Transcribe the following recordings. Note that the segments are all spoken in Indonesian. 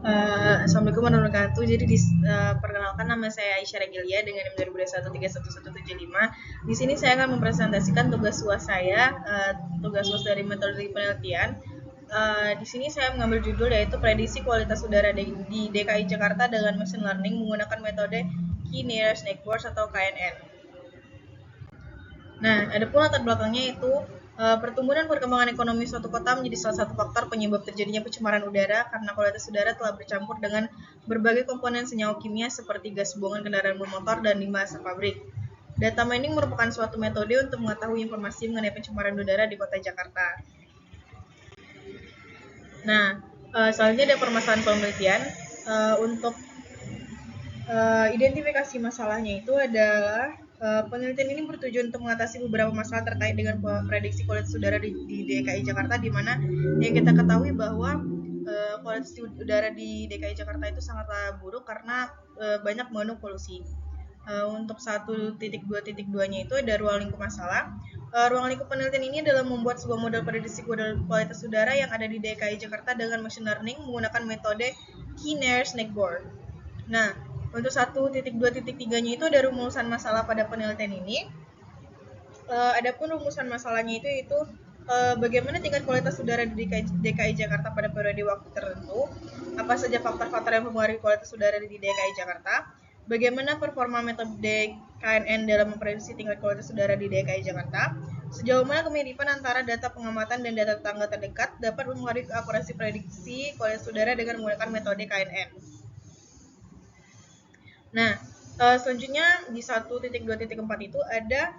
Assalamualaikum warahmatullahi wabarakatuh. Jadi perkenalkan, nama saya Aisyah Regilia dengan NIM 2021 31175. Di sini saya akan mempresentasikan tugas UAS saya, tugas UAS dari metode penelitian. Di sini saya mengambil judul yaitu prediksi kualitas udara di DKI Jakarta dengan machine learning menggunakan metode Key Nearest Neighbors atau KNN. Nah, ada pun latar belakangnya itu pertumbuhan dan perkembangan ekonomi suatu kota menjadi salah satu faktor penyebab terjadinya pencemaran udara karena kualitas udara telah bercampur dengan berbagai komponen senyawa kimia seperti gas buangan kendaraan bermotor dan limbah asap pabrik. Data mining merupakan suatu metode untuk mengetahui informasi mengenai pencemaran udara di kota Jakarta. Nah, selanjutnya ada permasalahan penelitian. Untuk identifikasi masalahnya itu adalah penelitian ini bertujuan untuk mengatasi beberapa masalah terkait dengan prediksi kualitas udara di DKI Jakarta, di mana yang kita ketahui bahwa kualitas udara di DKI Jakarta itu sangatlah buruk karena banyak mengandung polusi. Untuk 1.2.2-nya itu ada ruang lingkup masalah. Ruang lingkup penelitian ini adalah membuat sebuah model prediksi kualitas udara yang ada di DKI Jakarta dengan machine learning menggunakan metode Key Nearest Neighbor. Nah, untuk 1.2.3-nya itu ada rumusan masalah pada penelitian ini. Adapun rumusan masalahnya itu bagaimana tingkat kualitas udara di DKI Jakarta pada periode waktu tertentu, apa saja faktor-faktor yang mempengaruhi kualitas udara di DKI Jakarta, bagaimana performa metode KNN dalam memprediksi tingkat kualitas udara di DKI Jakarta, sejauh mana kemiripan antara data pengamatan dan data tetangga terdekat dapat mempengaruhi akurasi prediksi kualitas udara dengan menggunakan metode KNN. Nah, selanjutnya di 1.2.4 itu ada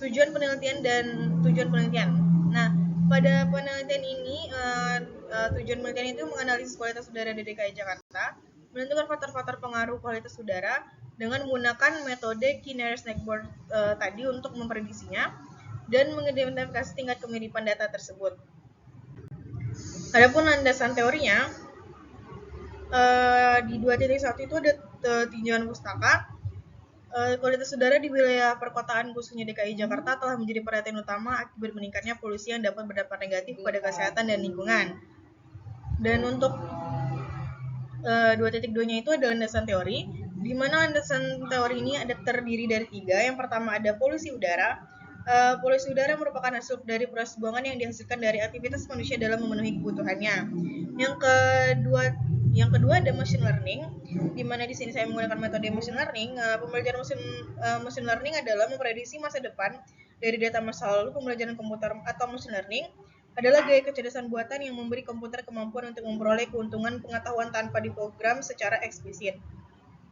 tujuan penelitian dan tujuan penelitian. Nah, pada penelitian ini tujuan penelitian itu menganalisis kualitas udara di DKI Jakarta, menentukan faktor-faktor pengaruh kualitas udara dengan menggunakan metode Key Nearest Neighbor tadi untuk memprediksinya dan mengidentifikasi tingkat kemiripan data tersebut. Adapun landasan teorinya, di 2.1 itu ada tinjauan pustaka. Kualitas udara di wilayah perkotaan khususnya DKI Jakarta telah menjadi perhatian utama akibat meningkatnya polusi yang dapat berdampak negatif pada kesehatan dan lingkungan. Dan untuk 2.2-nya itu ada landasan teori, di mana landasan teori ini ada terdiri dari 3. Yang pertama ada polusi udara. Polusi udara merupakan hasil dari proses buangan yang dihasilkan dari aktivitas manusia dalam memenuhi kebutuhannya. Yang kedua ada machine learning, di mana di sini saya menggunakan metode machine learning. Pembelajaran machine learning adalah memprediksi masa depan dari data masa lalu. Pembelajaran komputer atau machine learning adalah gaya kecerdasan buatan yang memberi komputer kemampuan untuk memperoleh keuntungan pengetahuan tanpa diprogram secara eksplisit.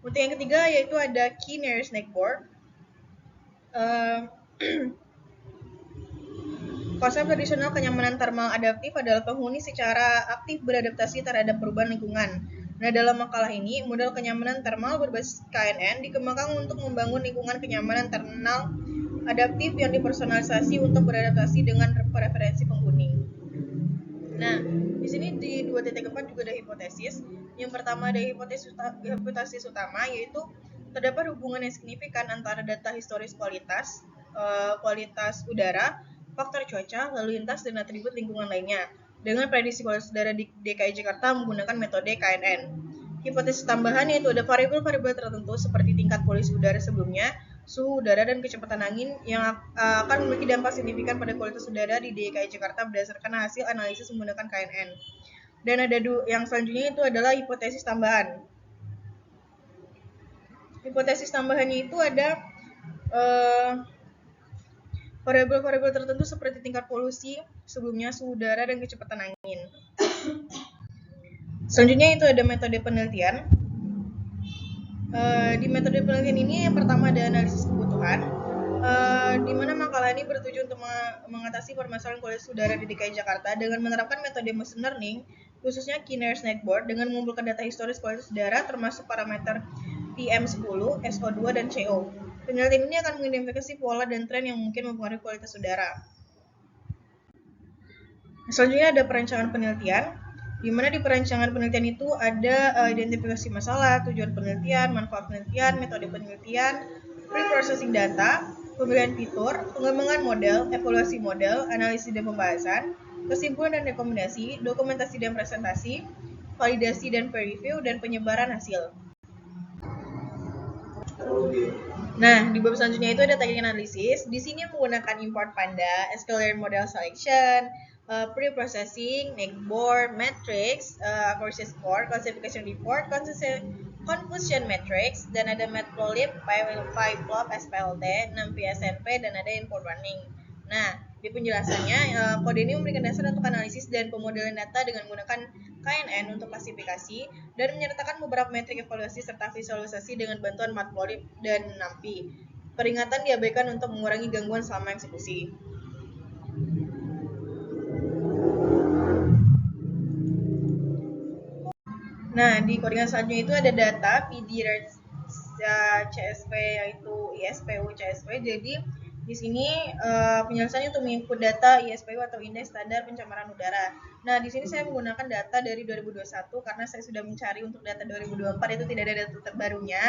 Untuk yang ketiga yaitu ada Key Nearest Neighbor. Konsep tradisional kenyamanan termal adaptif adalah penghuni secara aktif beradaptasi terhadap perubahan lingkungan. Nah, dalam makalah ini, model kenyamanan termal berbasis KNN dikembangkan untuk membangun lingkungan kenyamanan termal adaptif yang dipersonalisasi untuk beradaptasi dengan preferensi penghuni. Nah, di sini di 2.4 juga ada hipotesis. Yang pertama ada hipotesis utama, yaitu terdapat hubungan yang signifikan antara data historis kualitas udara, faktor cuaca, lalu lintas, dan atribut lingkungan lainnya dengan prediksi kualitas udara di DKI Jakarta menggunakan metode KNN. Hipotesis tambahan yaitu ada variabel-variabel tertentu seperti tingkat polusi udara sebelumnya, suhu udara, dan kecepatan angin yang akan memiliki dampak signifikan pada kualitas udara di DKI Jakarta berdasarkan hasil analisis menggunakan KNN. Dan ada yang selanjutnya itu adalah hipotesis tambahan. Hipotesis tambahannya itu ada variabel-variabel tertentu seperti tingkat polusi sebelumnya, suhu udara, dan kecepatan angin. Selanjutnya itu ada metode penelitian. Di metode penelitian ini yang pertama ada analisis kebutuhan, di mana makalah ini bertujuan untuk mengatasi permasalahan kualitas udara di DKI Jakarta dengan menerapkan metode machine learning, khususnya Key Nearest Neighbor, dengan mengumpulkan data historis kualitas udara termasuk parameter PM10, SO2, dan CO. Penelitian ini akan mengidentifikasi pola dan tren yang mungkin mempengaruhi kualitas udara. Selanjutnya ada perancangan penelitian, di mana di perancangan penelitian itu ada identifikasi masalah, tujuan penelitian, manfaat penelitian, metode penelitian, pre-processing data, pemilihan fitur, pengembangan model, evaluasi model, analisis dan pembahasan, kesimpulan dan rekomendasi, dokumentasi dan presentasi, validasi dan peer review, dan penyebaran hasil. Nah, di bab selanjutnya itu ada tagging analisis. Di sini menggunakan import Panda, SQL model selection, pre-processing, neckboard, matrix, accuracy score, classification report, confusion matrix, dan ada matplotlib, pyplot, SPLT, 6P SNP, dan ada input running. Nah, di penjelasannya, kode ini memberikan dasar untuk analisis dan pemodelan data dengan menggunakan KNN untuk klasifikasi dan menyertakan beberapa metrik evaluasi serta visualisasi dengan bantuan matplotlib dan NumPy. Peringatan diabaikan untuk mengurangi gangguan selama eksekusi. Nah, di codingan selanjutnya itu ada data PD CSV yaitu ISPU CSV. Jadi di sini penjelasannya untuk menginput data ISPU atau indeks standar pencemaran udara. Nah, di sini saya menggunakan data dari 2021 karena saya sudah mencari untuk data 2024 itu tidak ada data terbarunya.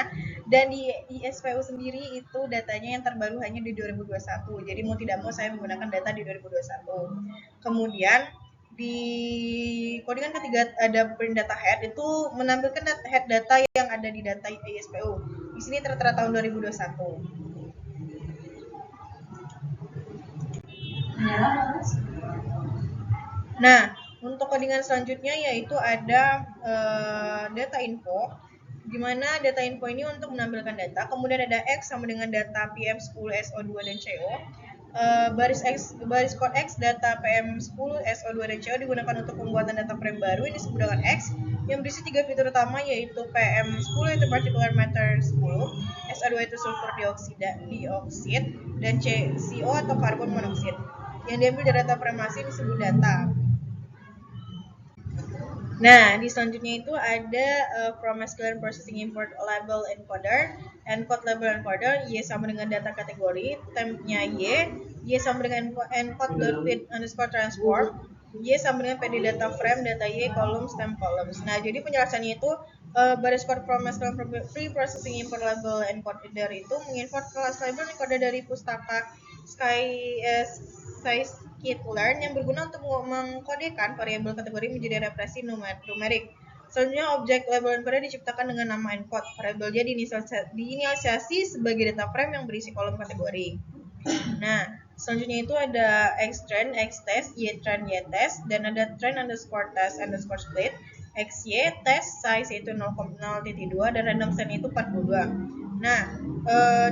Dan di ISPU sendiri itu datanya yang terbaru hanya di 2021. Jadi mau tidak mau saya menggunakan data di 2021. Kemudian di codingan ketiga ada print data head, itu menampilkan head data yang ada di data ISPU. Di sini tertera tahun 2021. Nah, untuk codingan selanjutnya yaitu ada data info, di mana data info ini untuk menampilkan data. Kemudian ada X sama dengan data PM10, SO2 dan CO. Baris code X data PM10, SO2 dan CO digunakan untuk pembuatan data frame baru ini disebut dengan X yang berisi 3 fitur utama yaitu PM10 itu particulate matter 10, SO2 itu sulfur dioksida dan CO atau karbon monoksida. Yang diambil dari data frame masih disebut data. Nah, di selanjutnya itu ada from SQL processing import label encoder, encode label encoder, Y sama dengan data kategori, tempnya Y sama dengan encode.fit underscore transform, Y sama dengan PD data frame, data Y, columns, temp columns. Nah, jadi penjelasannya itu baris code from SQL pre-processing import label encoder itu mengimport kelas label encoder dari pustaka scikit-learn yang berguna untuk mengkodekan variabel kategori menjadi referensi numerik. Selanjutnya, objek label encoder diciptakan dengan nama encode. Variabelnya diinisialisasi sebagai data frame yang berisi kolom kategori. Nah, selanjutnya itu ada xtrend, xtest, ytrend, ytest, dan ada trend underscore test underscore split, xy, test size itu 0,2 dan random stand itu 42. Nah,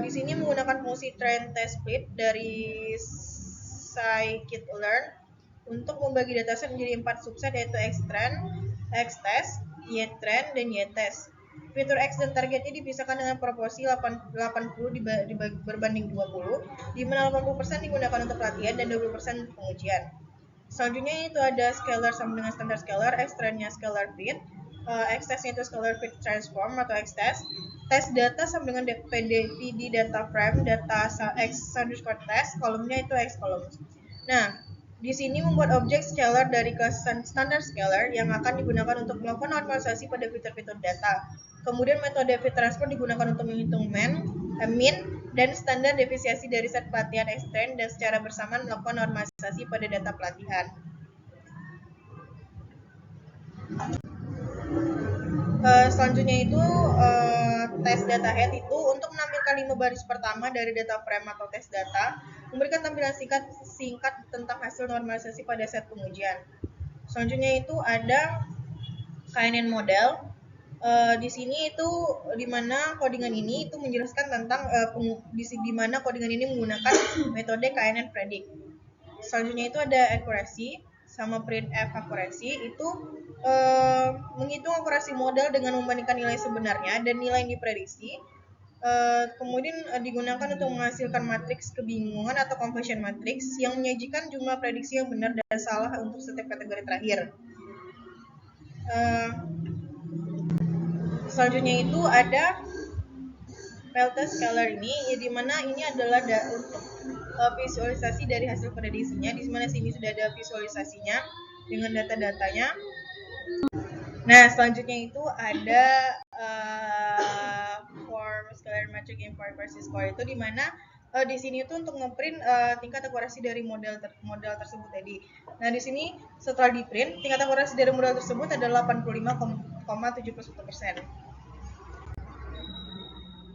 di sini menggunakan fungsi trend test split dari scikit-learn untuk membagi dataset menjadi 4 subset yaitu xtrend, xtest, ytrend, dan ytest. Fitur X dan targetnya dipisahkan dengan proporsi 80 berbanding 20, di mana 80% digunakan untuk latihan dan 20% untuk pengujian. Selanjutnya itu ada scalar sama dengan standar scalar, xtrendnya scalar fit, xtestnya itu scalar fit transform atau xtest, test data sama dengan PD data frame, data x underscore test, kolomnya itu x columns. Nah, di sini membuat objek scalar dari kelas standar scalar yang akan digunakan untuk melakukan normalisasi pada fitur-fitur data. Kemudian metode fit transform digunakan untuk menghitung min, dan standar deviasi dari set pelatihan xtrend dan secara bersamaan melakukan normalisasi pada data pelatihan. Selanjutnya itu tes data head itu untuk menampilkan 5 baris pertama dari data frame atau tes data, memberikan tampilan singkat tentang hasil normalisasi pada set pengujian. Selanjutnya itu ada KNN model. Di sini itu di mana codingan ini itu menjelaskan tentang di mana codingan ini menggunakan metode KNN predict. Selanjutnya itu ada accuracy sama printf accuracy itu menghitung akurasi model dengan membandingkan nilai sebenarnya dan nilai yang diprediksi. Kemudian digunakan untuk menghasilkan matriks kebingungan atau confusion matrix yang menyajikan jumlah prediksi yang benar dan salah untuk setiap kategori terakhir. Selanjutnya itu ada Peltest scalar ini, di mana ini adalah untuk visualisasi dari hasil prediksinya, di mana sini sudah ada visualisasinya dengan data-datanya. Nah, selanjutnya itu ada form scalar metric import versus score itu di mana di sini tuh untuk ngeprint tingkat akurasi dari model tersebut tadi. Nah, di sini setelah di print, tingkat akurasi dari model tersebut adalah 85,71%.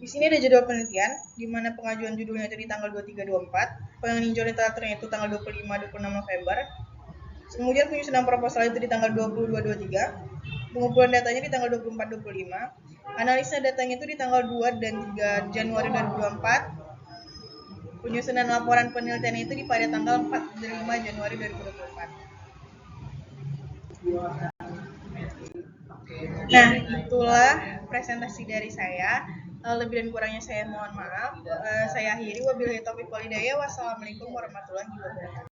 Di sini ada jadwal penelitian, di mana pengajuan judulnya itu di tanggal 23-24, peninjauan literaturnya itu tanggal 25-26 November, kemudian penyusunan proposal itu di tanggal 22-23, pengumpulan datanya di tanggal 24-25, analisa datanya itu di tanggal 2 dan 3 Januari 2024, penyusunan laporan penelitian itu pada tanggal 4 dan 5 Januari 2024. Nah, itulah presentasi dari saya. Lebih dan kurangnya saya mohon maaf. Saya akhiri. Wabillahi taufiq wal hidayah. Wassalamualaikum warahmatullahi wabarakatuh.